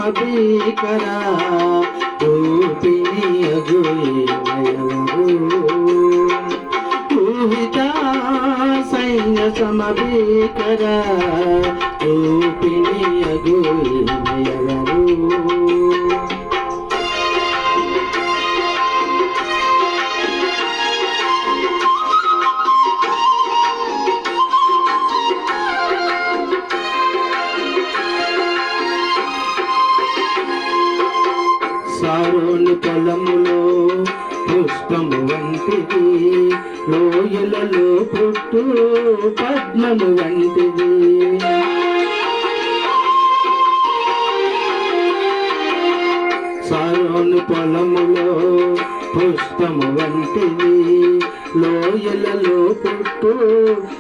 సమభీకర రూపిణి అగుయవరు ఊహిత సైన్య సమభీకర రూపిణి అగుయవరు సారోని పొలములో పుష్పము వంటిది లోయలలో పుట్టు పద్మము వంటిది సారోని పొలములో పుష్పము వంటిది లోయలలో పుట్టు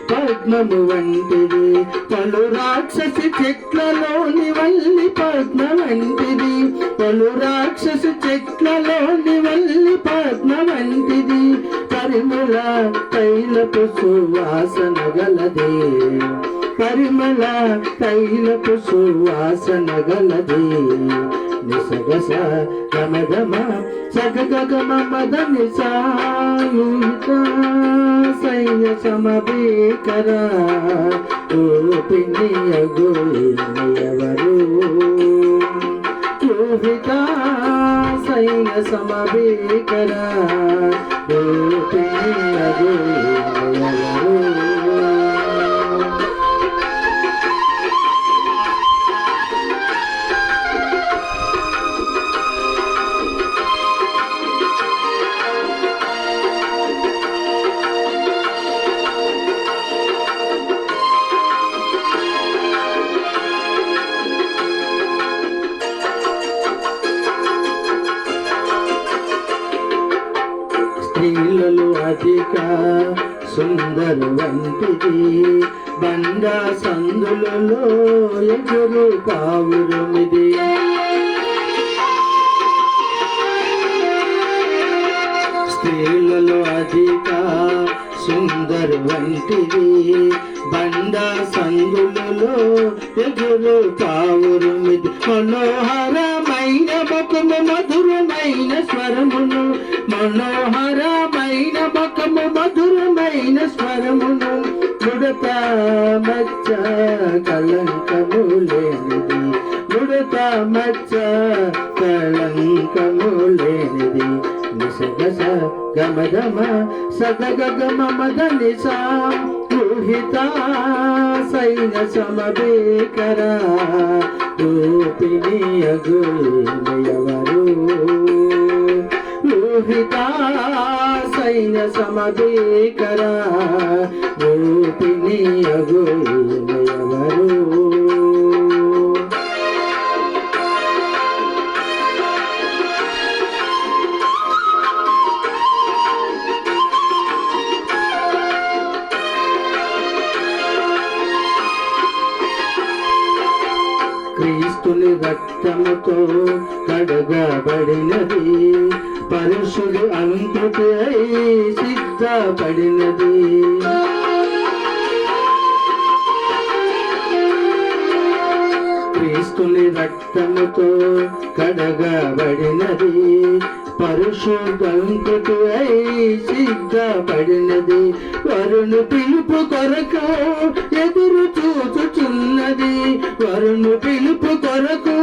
పద్మము వంటిది పలు రాక్షసి చెట్లలోని వల్లి పద్మ వంటిది పలు రాక్షసి చెట్లలోని వల్లి పద్మ వంటిది పరిమళ తైలపు సువాసన గలది పరిమళ తైలపు సువాసన గలది నిసగస గమగమ సగగమ మద నిసాయుత సైన్య సమభీకర రూపిణి అగుయవరు ఊహిత సైన్య సమభీకర రూపిణి అగుయవరు స్త్రీలలో అధిక సుందరు వంటిది బండా సందులలో ఎగురు పావురమిది స్త్రీలలో అధిక సుందరు వంటిది బండా సందులలో ఎగురు పావురమిది మనోహరమైన ముఖము మధురమైన స్వరమును మనోహరమైన ముఖము మధురమైన స్వరమును ముడత మచ్చ కళంకము లేనిది ముడత మచ్చ కళంకము లేనిది నిసగస గమగమ సగగమ మద నిసా ఊహిత సైన్య సమభీకర రూపిణి అగుయవరు ఊహిత సైన్య సమభీకర రూపిణి అగుయవరు క్రీస్తుని రక్తముతో కడగబడినది పరుషుడు అంకుటి అయి సిద్ధపడినది క్రీస్తుని రక్తముతో కడగబడినది పరుషుడు అంకుటి అయి సిద్ధపడినది వరుణు పిలుపు కొరకు ఎదురు చూచుచున్నది వరుణు పిలుపు కొరకు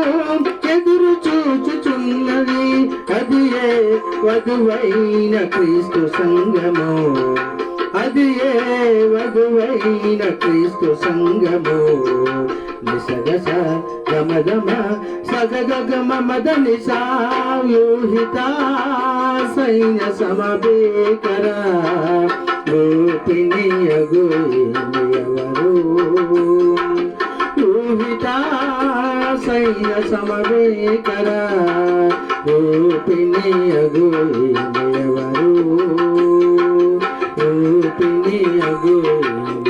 ఎదురు చూచుచున్నది అది ఏ వధువైన క్రీస్తు సంగము అది ఏ వధువైన క్రీస్తు సంగము నిసగస గమగమ సగగమ మద నిసాయూహిత సైన్య సమభీకర రూపిణి అగుయవరు ఊహిత సైన్య సమభీకర రూపిణి అగుయవరు రూపిణి అగుయవరు